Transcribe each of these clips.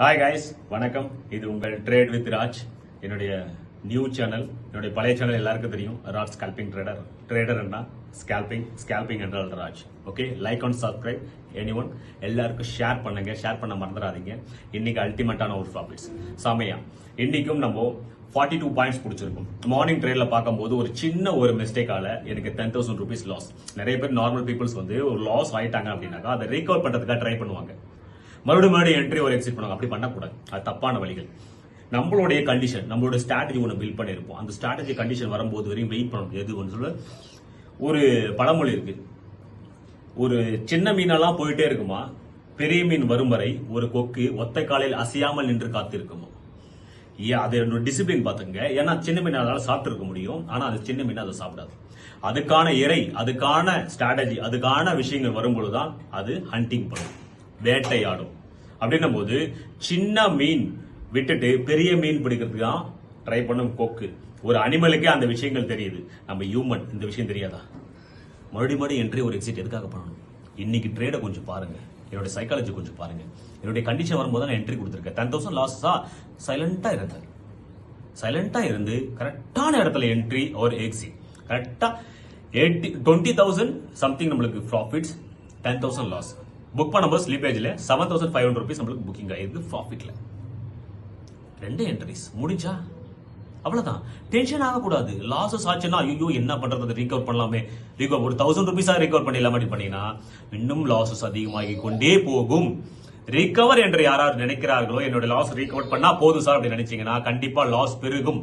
Hi guys, வணக்கம். இது உங்கள் ட்ரேட் வித் ராஜ். என்னுடைய நியூ சேனல். என்னுடைய பழைய சேனல் எல்லாருக்கும் தெரியும், ராஜ் ஸ்கேல்பிங் ட்ரேடர். ட்ரேடர் என்ன, ஸ்கேல்பிங் என்றால் Raj. Okay, like and subscribe any one. எல்லாருக்கும் ஷேர் பண்ணுங்க, ஷேர் பண்ண மறந்துடாதீங்க. இன்னைக்கு அல்டிமேட்டான ஒரு ப்ராஃபிட்ஸ் சமையா. இன்னைக்கும் நம்ம 42 பாயிண்ட்ஸ் பிடிச்சிருக்கும். மார்னிங் ட்ரேட்ல பார்க்கும்போது ஒரு சின்ன ஒரு மிஸ்டேக்கால எனக்கு 10,000 rupees லாஸ். நிறைய பேர் நார்மல் பீப்புள்ஸ் வந்து ஒரு லாஸ் ஆயிட்டாங்க அப்படின்னாக்கா அதை ரீகவர் பண்றதுக்காக ட்ரை பண்ணுவாங்க. மறுபடியும் என்ட்ரி ஒரு எக்ஸிட் பண்ணுவாங்க. அப்படி பண்ணக்கூடாது, அது தப்பான வழிகள். நம்மளுடைய கண்டிஷன், நம்மளோட ஸ்ட்ராட்டஜி ஒன்று பில்ட் பண்ணிருப்போம். அந்த ஸ்ட்ராட்டஜி கண்டிஷன் வரும்போது வரையும் வெயிட் பண்ணணும். எது ஒன்று சொல்ல, ஒரு பழமொழி இருக்கு, ஒரு சின்ன மீனெல்லாம் போயிட்டே இருக்குமா, பெரிய மீன் வரும் வரை ஒரு கொக்கு ஒத்தை காலையில் அசையாமல் நின்று காத்திருக்குமா. அது என்னோட டிசிப்ளின் பாத்துங்க. ஏன்னா சின்ன மீன் அதனால சாப்பிட்டு இருக்க முடியும், ஆனா அது சின்ன மீன் அதை சாப்பிடாது. அதுக்கான இறை, அதுக்கான ஸ்ட்ராட்டஜி, அதுக்கான விஷயங்கள் வரும்பொழுதுதான் அது ஹண்டிங் பண்ணும், வேட்டையாடும். அப்படின்னும் போது சின்ன மீன் விட்டுட்டு பெரிய மீன் பிடிக்கிறதுக்கு தான் ட்ரை பண்ணும் கொக்கு. ஒரு அனிமலுக்கே அந்த விஷயங்கள் தெரியுது, நம்ம ஹியூமன் இந்த விஷயம் தெரியாதா? மறுபடியும் என்ட்ரி ஒரு எக்ஸிட் எதுக்காக பண்ணணும்? இன்னைக்கு ட்ரேடை கொஞ்சம் பாருங்க, என்னோட சைக்காலஜி கொஞ்சம் பாருங்க. என்னுடைய கண்டிஷன் வரும்போது நான் என்ட்ரி கொடுத்துருக்கேன். 10,000 லாஸா சைலண்டா இருந்தேன். சைலண்டா இருந்து கரெக்டான இடத்துல என்ட்ரி ஒரு எக்ஸிட். கரெக்டா 20,000 சம்திங் நம்மளுக்கு ப்ராஃபிட்ஸ், 10,000 லாஸ். புக் பண்ணும்போது ஸ்லிப்பேஜ்ல 7,500 rupees நம்மளுக்கு புக்கிங் ஆயிருக்கு ப்ராஃபிட்ல. 2 என்ட்ரிஸ் முடிஞ்சா அவ்வளவுதான். டென்ஷன் ஆகக்கூடாது. லாஸஸ் ஆச்சுன்னா ஐயோ என்ன பண்றது, ரீகவர் பண்ணலாமே, ரீகவர் ஒரு 1,000 rupees ரீகவர் பண்ணிடலாம் அப்படி பண்ணீங்கன்னா இன்னும் லாஸஸ் அதிகமாகி கொண்டே போகும். ரீகவர் என்று யாராவது நினைக்கிறார்களோ, என்னோட லாஸ் ரீகவர் பண்ணா போதும் சார் அப்படி நினைச்சீங்கன்னா கண்டிப்பா லாஸ் பெருகும்,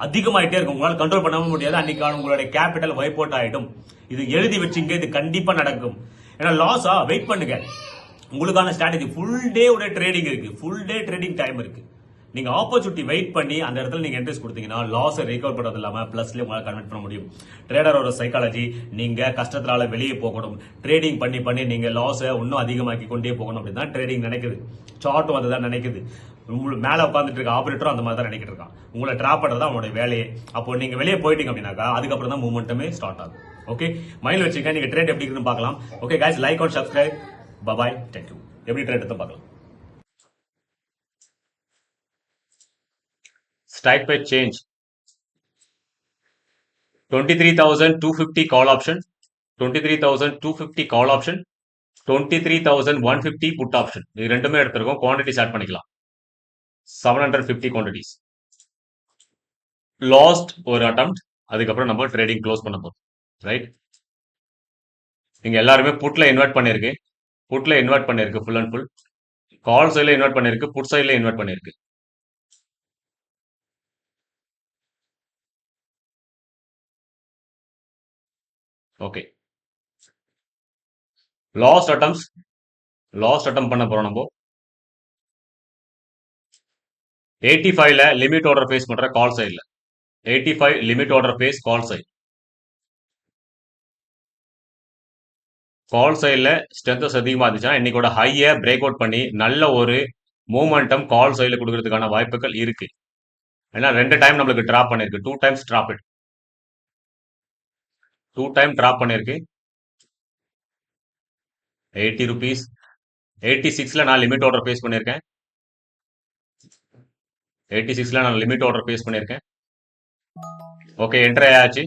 அதிகமாயிட்டே இருக்கும். உங்களால் கண்ட்ரோல் பண்ண முடியாது. அன்னைக்கான உங்களுடைய கேபிட்டல் வைப் அவுட் ஆயிடும். இது எழுதி வச்சுங்க, இது கண்டிப்பா நடக்கும். ஏன்னா லாஸா வெயிட் பண்ணுங்க. உங்களுக்கான ஸ்ட்ராட்டஜி ஃபுல் டே உடைய ட்ரேடிங் இருக்கு, ஃபுல் டே ட்ரேடிங் டைம் இருக்கு. நீங்க ஆப்பர்ச்சுனிட்டி வெயிட் பண்ணி அந்த இடத்துல நீங்க என்ட்ரஸ் கொடுத்தீங்கன்னா லாஸ் ரெக்கவர் பண்றது இல்லாம பிளஸ்ல உங்களால கன்வெர்ட் பண்ண முடியும். ட்ரேடரோட சைக்காலஜி, நீங்க கஷ்டத்தால வெளியே போகணும், ட்ரேடிங் பண்ணி பண்ணி நீங்க லாஸ இன்னும் அதிகமாக்கி கொண்டே போகணும் அப்படின்னு தான் ட்ரேடிங் நினைக்குது. சார்ட்டும் அதுதான் நினைக்குது. மேல உட்காந்துட்டு இருக்க ஆபரேட்டரும் அந்த மாதிரி தான் நினைக்கிட்டு இருக்கான். உங்களை டிராப் பண்றது அவனுடைய வேலையே. அப்போ நீங்க வெளியே போயிட்டீங்க அப்படின்னாக்கா அதுக்கப்புறம் தான் மூவ்மெண்ட்டுமே ஸ்டார்ட் ஆகும். ஓகே, மைண்ட் வச்சுக்க. நீங்க ட்ரேட் எப்படி இருக்குன்னு பார்க்கலாம். Okay guys, like and subscribe. Bye, thank you. எப்படி ட்ரேட் எடுத்து பார்க்கலாம். Strike price change 23,250 call option, 23,250 call option, 23,150 put option. இது ரெண்டுமே எடுத்துருக்கோம். குவான்டிட்டிஸ் ஆட் பண்ணிக்கலாம். 750 குவான்டிட்டிஸ். லாஸ்ட் ஒரு அட்டெம்ப்ட், அதுக்கப்புறம் நம்ம ட்ரேடிங் க்ளோஸ் பண்ண போறோம். ரைட், நீங்க எல்லாருமே புட்ல இன்வெர்ட் பண்ணிருக்கு, புட்ல இன்வெர்ட் பண்ணிருக்கு, ஃபுல் அண்ட் ஃபுல் கால் சைட்ல இன்வெர்ட் பண்ணிருக்கு, புட் சைட்ல இன்வெர்ட் பண்ணிருக்கு. ஓகே, லாஸ்ட் அட்டம் பண்ண போறோம் நம்ம. 85ல லிமிட் ஆர்டர் ஃபேஸ் பண்ற கால் சைட்ல, 85 லிமிட் ஆர்டர் ஃபேஸ் கால் சைட். கால் சைட்ல ஸ்ட்ரென்த் அதிகமா இருந்துச்சுன்னா இன்னைக்கோட ஹையை பிரேக் அவுட் பண்ணி நல்ல ஒரு மூமெண்டம் கால் சைட்ல கொடுக்கறதுக்கான வாய்ப்புகள் இருக்கு. ஏன்னா 2 டைம் நம்மளுக்கு டிராப் பண்ணிருக்கு, 2 times drop it, 2 time drop பண்ணிருக்கு. 80 rupees, 86ல நான் லிமிட் ஆர்டர் ஃபேஸ் பண்ணிருக்கேன். 86ல நான் லிமிட் ஆர்டர் ஃபேஸ் பண்ணிருக்கேன். ஓகே, என்ட்ரி ஆயாச்சு.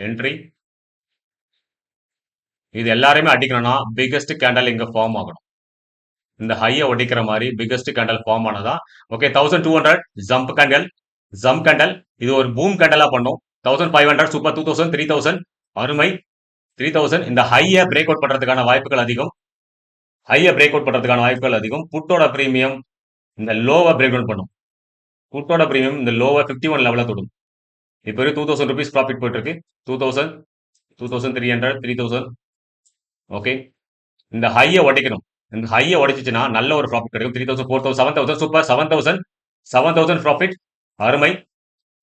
என்ட்ரி இது எல்லாருமே அடிக்கணும்னா பிகெஸ்ட் கேண்டல் இங்க ஃபார்ம் ஆகணும். இந்த ஹையை ஒடிக்கிற மாதிரி பிகெஸ்ட் கேண்டல் ஃபார்ம் ஆனதா. ஓகே, 1200 ஜம்ப் கேண்டல், இது ஒரு பூம் கேண்டலா பண்ணும். 1500 சூப்பர், 2000, 3000 அருமை, 3000. இந்த ஹையை பிரேக் அவுட் பண்றதுக்கான வாய்ப்புகள் அதிகம், புட்டோட பிரீமியம் இந்த லோவை பிரேக் அவுட் பண்ணும். புட்டோட பிரீமியம் இந்த லோவை 51 லெவல தொடும். இப்போ 2,000 rupees ப்ராஃபிட் போயிட்டு இருக்கு. 2,000, 2,300, 3,000. ஓகே, இந்த ஹையை உடைக்கணும். இந்த ஹையை உடைச்சிச்சுன்னா நல்ல ஒரு ப்ராஃபிட் கிடைக்கும். 3,000, 4,000, 7,000 சூப்பர், 7,000 ப்ராஃபிட் அருமை,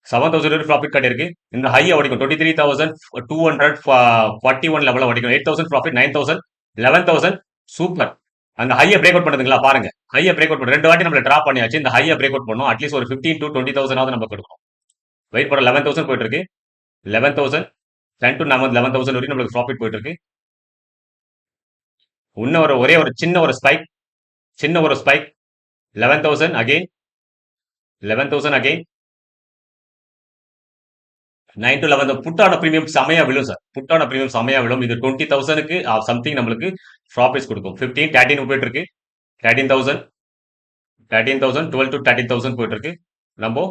7,000 ப்ராஃபிட் கிடையிருக்கு. இந்த ஹையை உடைக்கும். 23,241 லெவல உடைக்கும். 8,000 ப்ராஃபிட், 9,000, 11,000 சூப்பர். அந்த ஹையை பிரேக் அவுட் பண்ணுதுங்களா பாருங்க. ஹையை பிரேக் அவுட் பண்ண 2 வாட்டி நம்மள டிராப் பண்ணியாச்சு. இந்த ஹையை பிரேக் அவுட் பண்ணும். அட்லீஸ்ட் ஒரு 15 to 20,000 நம்ம கொடுக்கணும். வெயிட் பண்ண 11,000 போயிட்டு இருக்கு. 11,000, 10 to 11,000 வரைக்கும் நம்மளுக்கு ப்ராஃபிட் போயிட்டு இருக்கு. இன்னும் ஒரே ஒரு சின்ன ஒரு ஸ்பைக், 11,000 again, 11,000 again, 9 to 11. புட்டான பிரீமியம் செமையா விழும் சார். புட்டான பிரீமியம் செமையா விழும். இது 20,000க்கு சம்திங் நம்மளுக்கு ப்ராஃபிட்ஸ் கொடுக்கும். 15, 13 போயிட்டு இருக்கு. 13,000, 13,000, 12 to 13,000 போயிட்டு இருக்கு. நம்ம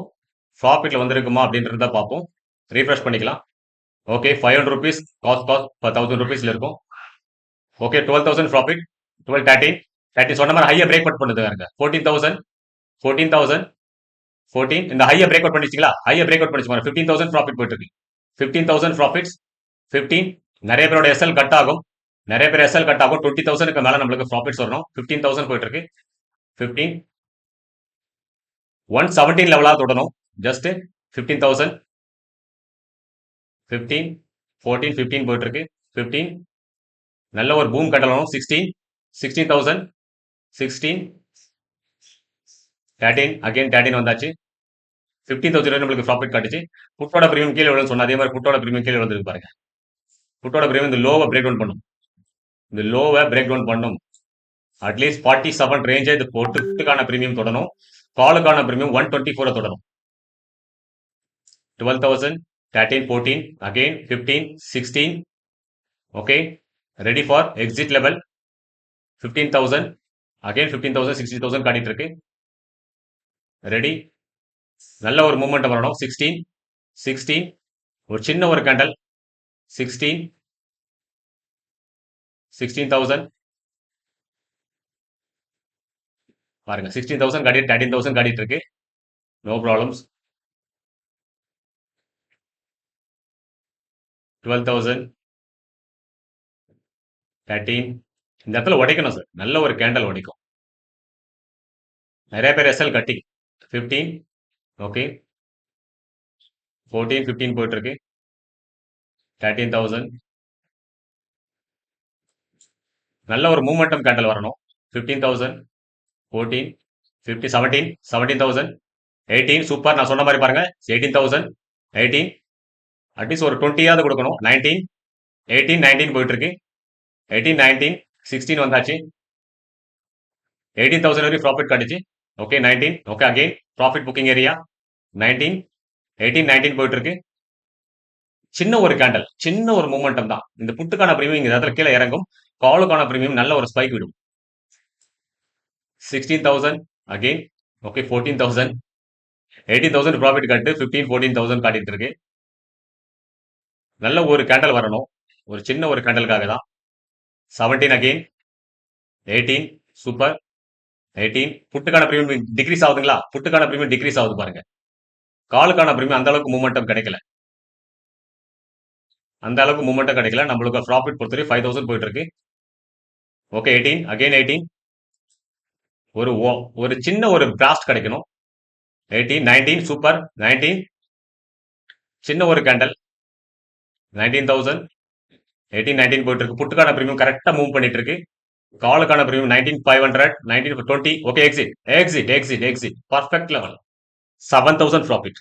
ப்ராஃபிட்ல வந்திருக்குமா அப்படின்றத பார்ப்போம். ரீஃப்ரெஷ் பண்ணிக்கலாம். ஓகே, 500 rupees காஸ்ட் 1000 rupeesல இருக்கும். ஓகே, 12,000 ப்ராஃபிட், 12, 13, 13 சொன்ன மாதிரி ஹையா பிரேக் அவுட் பண்ணுது பாருங்க. 14,000, 14,000, 14 இந்த ஹையா பிரேக் அவுட் பண்ணிச்சிங்களா? ஹையா பிரேக் அவுட் பண்ணிச்சு 15,000 ப்ராஃபிட் போயிட்டு இருக்கு. 15,000 ப்ராஃபிட்ஸ், 15. நிறைய பேரோட எஸ்எல் கட் ஆகும். நிறைய பேர் எஸ்எல் கட் ஆகும். 20,000க்கு மேல நம்மளுக்கு ப்ராஃபிட்ஸ் வரணும். 15,000 போயிட்டு இருக்கு. 15, 117 லெவலா தொடரும். ஜஸ்ட் 15,000, 15, 14, 15 போயிட்டு இருக்கு. 15 நல்ல ஒரு பூம் கட்டணும். 16, 16,000, 16, 13 அகைன் 13 வந்தாச்சு. 15,000 நம்மளுக்கு ப்ராஃபிட் காட்டுச்சு. புட்டோட பிரீமியம் கீழே விழுந்து சொன்ன அதே மாதிரி புட்டோட பிரீமியம் கீழே விழுந்து பாருங்க. புட்டோட பிரீமியம் இந்த லோவை பிரேக் டவுன் பண்ணும். இந்த லோவை பிரேக் டவுன் பண்ணும். அட்லீஸ்ட் 47 ரேஞ்சை இது புட்டுக்கான பிரீமியம் தொடரும். காலுக்கான பிரீமியம் 124 தொடரும். 12,000, 13, 14, again 15, 16. Okay, ready for exit level. 15,000, again 15,000, 16,000 காட்டிட்டு இருக்கு. ரெடி, நல்ல ஒரு மூவ்மெண்ட் வரணும். 16, 16, ஒரு சின்ன ஒரு கேண்டல். 16, 16,000 பாருங்க. 16,000 காட்டி 13,000 காட்டிட்டு இருக்கு. No problems. 12,000, 13. இந்த இடத்துல உடைக்கணும் சார். நல்ல ஒரு கேண்டல் உடைக்கும். நிறைய பேர் எஸ்எல் கட்டி. 15, ஓகே, 14, 15 போயிட்டு இருக்கு. 13,000 நல்ல ஒரு மூமெண்டம் கேண்டல் வரணும். 15,000, 14, 15, 17, 17,000, 18 சூப்பர். நான் சொன்ன மாதிரி பாருங்க. 18,000, 18 அட்லீஸ்ட் ஒரு 20யாவது கொடுக்கணும். 19, 18, 19 போயிட்டு இருக்கு. 18, 19, 16 வந்தாச்சு. 18,000 வரைக்கும் ப்ராஃபிட் காட்டுச்சு. Okay, 19, okay, again profit booking area. 19, 18, 19 போயிட்டு இருக்கு. சின்ன ஒரு கேண்டல், சின்ன ஒரு மூமெண்டம் தான். இந்த புட்டுக்கான பிரீமியம் இந்த இடத்துல கீழே இறங்கும். காலுக்கான பிரீமியம் நல்ல ஒரு ஸ்பைக் விடும். 16,000 அகைன், ஓகே, 14,000, 18,000 ப்ராஃபிட் காட்டு. 15, 14,000 காட்டிட்டு இருக்கு. நல்ல ஒரு கேண்டல் வரணும். ஒரு சின்ன ஒரு கேண்டலுக்காக தான். 17 அகைன், 18 சூப்பர். 18 புட்டுக்கான பிரீமியம் டிக்ரீஸ் ஆகுதுங்களா? புட்டுக்கான பிரீமியம் டிக்ரீஸ் ஆகுது பாருங்க. காலுக்கான பிரீமியம் அந்த அளவுக்கு மூமெண்டம் கிடைக்கல. அந்த அளவுக்கு மூமெண்டம் கிடைக்கல. நம்மளுக்கு ப்ராஃபிட் பொறுத்தவரை 5,000 போயிட்டு இருக்கு. ஓகே, 18 அகைன் 18 ஒரு சின்ன ஒரு பிராஸ்ட் கிடைக்கணும். 18, 19 சூப்பர். 19 சின்ன ஒரு கேண்டல். 19,000, 18, 19 போயிட்டு இருக்கு. புட்டுக்கான பிரீமியம் கரெக்டா மூவ் பண்ணிட்டு இருக்கு. காலுக்கான premium 19,500, 1920. Okay, exit exit exit exit perfect level. 7,000 profit.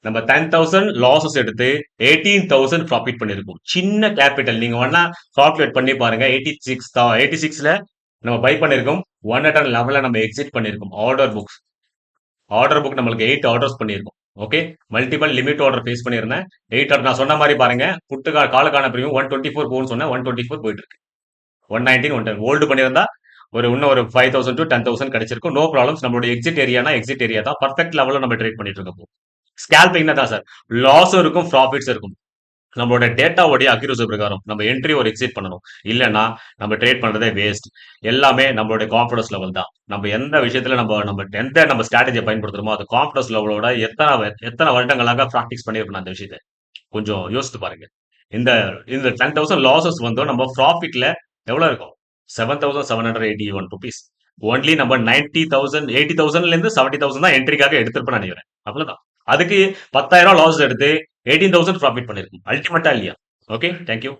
நம்ம 10,000 லாசஸ் எடுத்து 18,000 ப்ராஃபிட் பண்ணிருக்கோம். சின்ன கேபிட்டல் நீங்க வேணா கால்குலேட் பண்ணி பாருங்க. 86ல நம்ம பை பண்ணிருக்கோம். 111ல நம்ம எக்ஸிட் பண்ணிருக்கோம். ஆர்டர் புக் நம்மளுக்கு 8 ஆர்டர்ஸ் பண்ணிருக்கோம். Okay, multiple limit order place பண்ணிருந்தேன். 8 ஆர்டர் நான் சொன்ன மாதிரி பாருங்க. காலுக்கான பிரீமியம் 124 போகும்னு சொன்னேன். 124 போயிட்டு இருக்கு. 119, 110 ஹோல்டு பண்ணியிருந்தா இன்னும் ஒரு 5,000 to 10,000 கிடைச்சிருக்கும். No problems. நம்மளோட எக்ஸிட் ஏரியா தான். பர்ஃபெக்ட் லெவலில் நம்ம ட்ரேட் பண்ணிட்டு இருக்கோம். ஸ்கேல்பிங் தான் சார். லாஸும் இருக்கும், ப்ராஃபிட்ஸ் இருக்கும். நம்மளோட டேட்டாவோடைய அக்யூரசி பிரகாரம் நம்ம என்ட்ரி ஒரு எக்ஸிட் பண்ணணும். இல்லைன்னா நம்ம ட்ரேட் பண்றதே வேஸ்ட். எல்லாமே நம்மளுடைய கான்ஃபிடன்ஸ் லெவல் தான். நம்ம எந்த விஷயத்துல நம்ம ஸ்ட்ராட்டஜியை பயன்படுத்துறோமோ அது கான்ஃபிடன்ஸ் லெவலோட எத்தனை வருடங்களாக ப்ராக்டிஸ் பண்ணிருக்கணும் அந்த விஷயத்தை கொஞ்சம் யோசித்து பாருங்க. இந்த இந்த 10,000 லாசஸ் நம்ம ப்ராஃபிட்ல எவ்வளவு இருக்கும்? 7,781 rupees. ஒன்லி நம்ம 90,000, 80,000ல இருந்து 70,000 தான் என்ட்ரிக்காக எடுத்திருப்பேன் நினைக்கிறேன். அவ்வளவுதான். அதுக்கு 10,000 லாஸ் எடுத்து 18,000 ப்ராஃபிட் பண்ணிருக்கும். அல்டிமேட்டா இல்லையா? Okay, thank you.